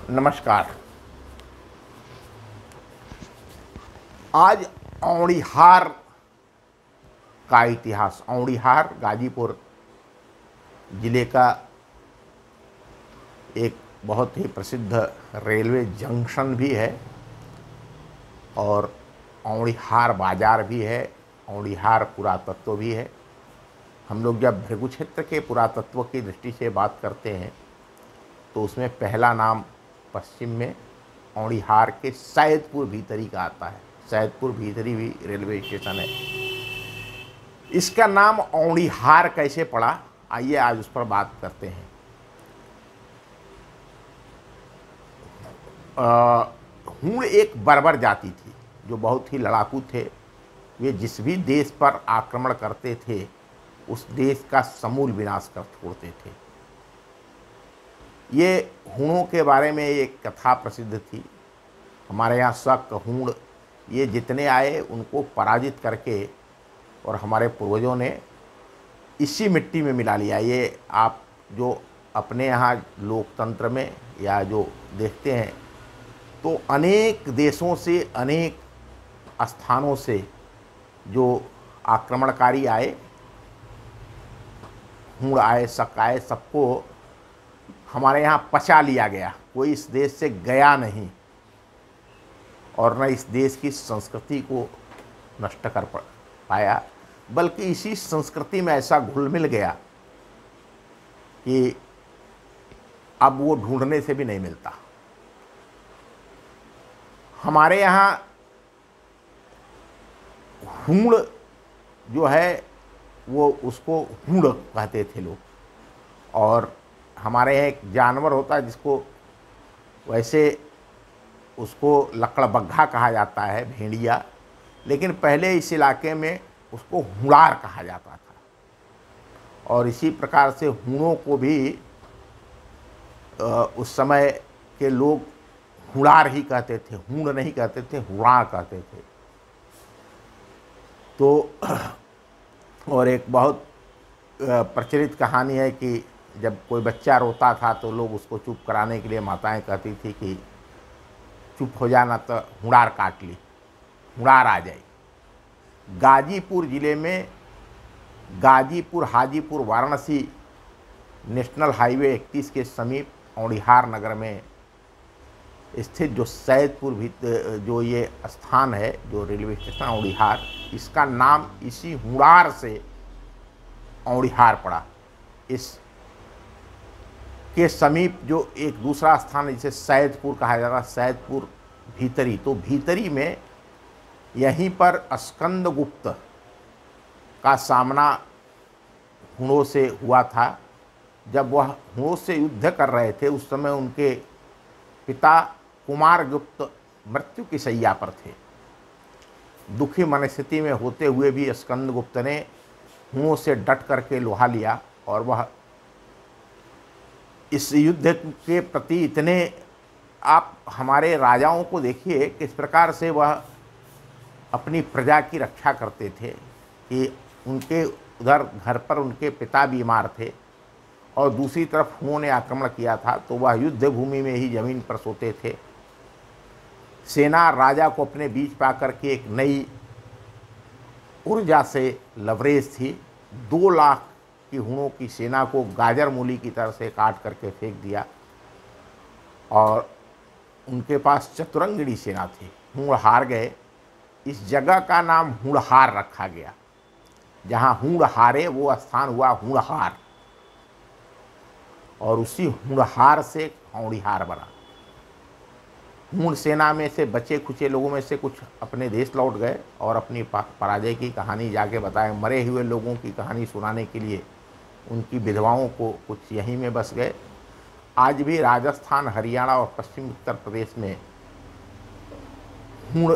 नमस्कार। आज औड़िहार का इतिहास। औड़िहार गाजीपुर जिले का एक बहुत ही प्रसिद्ध रेलवे जंक्शन भी है और औड़िहार बाजार भी है, औड़िहार पुरातत्व भी है। हम लोग जब भृगु क्षेत्र के पुरातत्व की दृष्टि से बात करते हैं तो उसमें पहला नाम पश्चिम में औड़िहार के सैदपुर भीतरी का आता है। सैदपुर भीतरी भी रेलवे स्टेशन है। इसका नाम औड़िहार कैसे पड़ा, आइए आज उस पर बात करते हैं। हूण एक बर्बर जाति थी जो बहुत ही लड़ाकू थे। वे जिस भी देश पर आक्रमण करते थे उस देश का समूल विनाश कर छोड़ते थे। ये हूणों के बारे में एक कथा प्रसिद्ध थी। हमारे यहाँ शक, हूण ये जितने आए उनको पराजित करके और हमारे पूर्वजों ने इसी मिट्टी में मिला लिया। ये आप जो अपने यहाँ लोकतंत्र में या जो देखते हैं तो अनेक देशों से, अनेक स्थानों से जो आक्रमणकारी आए, हूण आए, शक आए, सबको हमारे यहाँ पचा लिया गया। कोई इस देश से गया नहीं और न इस देश की संस्कृति को नष्ट कर पाया, बल्कि इसी संस्कृति में ऐसा घुल मिल गया कि अब वो ढूंढने से भी नहीं मिलता। हमारे यहाँ हूण जो है वो उसको हूण कहते थे लोग। और हमारे यहाँ एक जानवर होता है जिसको वैसे उसको लकड़बग्घा कहा जाता है, भेड़िया, लेकिन पहले इस इलाके में उसको हुड़ार कहा जाता था। और इसी प्रकार से हूणों को भी उस समय के लोग हुड़ार ही कहते थे, हूण नहीं कहते थे, हुड़ार कहते थे। तो और एक बहुत प्रचलित कहानी है कि जब कोई बच्चा रोता था तो लोग उसको चुप कराने के लिए माताएं कहती थी कि चुप हो जाना तो हुड़ार काट ली, हुड़ार आ जाए। गाजीपुर जिले में गाजीपुर हाजीपुर वाराणसी नेशनल हाईवे 31 के समीप औड़िहार नगर में स्थित जो सैदपुर भी जो ये स्थान है, जो रेलवे स्टेशन औड़िहार, इसका नाम इसी हुड़ार से औड़िहार पड़ा। इस के समीप जो एक दूसरा स्थान है जिसे सैदपुर कहा जाता है, सैदपुर भीतरी, तो भीतरी में यहीं पर स्कंदगुप्त का सामना हूणों से हुआ था। जब वह हूणों से युद्ध कर रहे थे उस समय उनके पिता कुमारगुप्त मृत्यु की शैया पर थे। दुखी मनस्थिति में होते हुए भी स्कंदगुप्त ने हूणों से डट करके लोहा लिया और वह इस युद्ध के प्रति इतने, आप हमारे राजाओं को देखिए किस प्रकार से वह अपनी प्रजा की रक्षा करते थे कि उनके उधर घर पर उनके पिता बीमार थे और दूसरी तरफ हूणों ने आक्रमण किया था तो वह युद्ध भूमि में ही जमीन पर सोते थे। सेना राजा को अपने बीच पाकर के एक नई ऊर्जा से लवरेज थी। 2 लाख की हूणों की सेना को गाजर मूली की तरह से काट करके फेंक दिया और उनके पास चतुरंगिणी सेना थी। हूण हार गए। इस जगह का नाम हूणहार रखा गया। जहाँ हूण हारे वो स्थान हुआ हूणहार और उसी हूणहार से औड़िहार बना। हूण सेना में से बचे खुचे लोगों में से कुछ अपने देश लौट गए और अपनी पराजय की कहानी जाके बताए। मरे हुए लोगों की कहानी सुनाने के लिए उनकी विधवाओं को कुछ यहीं में बस गए। आज भी राजस्थान, हरियाणा और पश्चिम उत्तर प्रदेश में हूण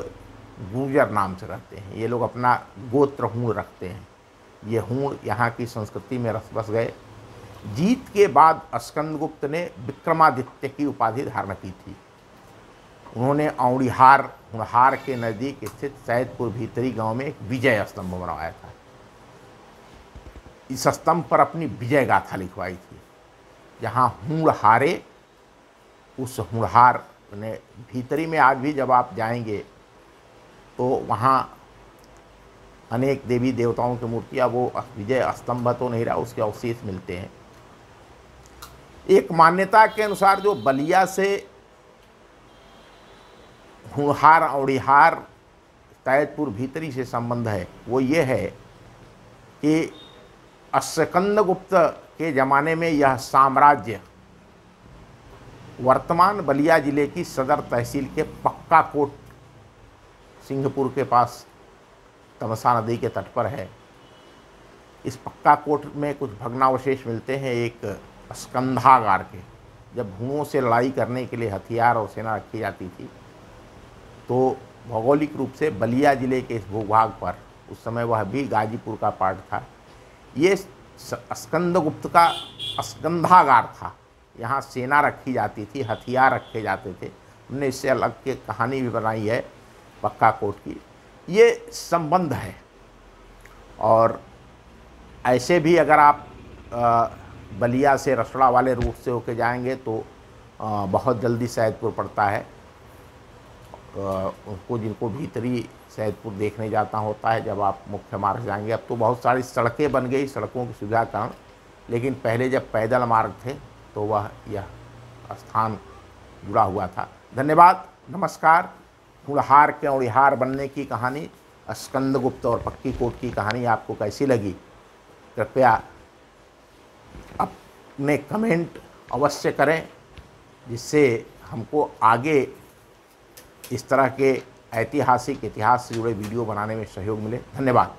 गुर्जर नाम से रहते हैं। ये लोग अपना गोत्र हूण रखते हैं। ये हूण यहाँ की संस्कृति में रस बस गए। जीत के बाद स्कंदगुप्त ने विक्रमादित्य की उपाधि धारण की थी। उन्होंने औड़िहार हुणहार के नज़दीक स्थित सैदपुर भीतरी गांव में एक विजय स्तंभ बनवाया था। इस स्तंभ पर अपनी विजय गाथा लिखवाई थी। जहाँ हूण हारे उस होनहार ने भीतरी में आज भी जब आप जाएंगे तो वहाँ अनेक देवी देवताओं की मूर्तियाँ, वो विजय स्तंभ तो नहीं रहा, उसके अवशेष मिलते हैं। एक मान्यता के अनुसार जो बलिया से होनहार औड़िहार तैयदपुर भीतरी से संबंध है, वो ये है कि स्कंदगुप्त के ज़माने में यह साम्राज्य वर्तमान बलिया जिले की सदर तहसील के पक्का कोट, सिंहपुर के पास तमसा नदी के तट पर है। इस पक्का कोट में कुछ भग्नावशेष मिलते हैं एक स्कंधागार के। जब हुओं से लड़ाई करने के लिए हथियार और सेना रखी जाती थी तो भौगोलिक रूप से बलिया जिले के इस भूभाग पर, उस समय वह भी गाजीपुर का पार्ट था, ये स्कंदगुप्त का स्कंधागार था। यहाँ सेना रखी जाती थी, हथियार रखे जाते थे। हमने इससे अलग के कहानी भी बनाई है पक्का कोट की। ये संबंध है। और ऐसे भी अगर आप बलिया से रसड़ा वाले रूट से होके जाएंगे तो बहुत जल्दी सैदपुर पड़ता है। उनको जिनको भीतरी सैदपुर देखने जाता होता है, जब आप मुख्य मार्ग जाएंगे, अब तो बहुत सारी सड़कें बन गई सड़कों की सुविधा कारण, लेकिन पहले जब पैदल मार्ग थे तो वह यह स्थान जुड़ा हुआ था। धन्यवाद, नमस्कार। होनहार के औड़िहार बनने की कहानी, स्कंदगुप्त और पक्की कोट की कहानी आपको कैसी लगी? कृपया अपने कमेंट अवश्य करें, जिससे हमको आगे इस तरह के ऐतिहासिक इतिहास से जुड़े वीडियो बनाने में सहयोग मिले। धन्यवाद।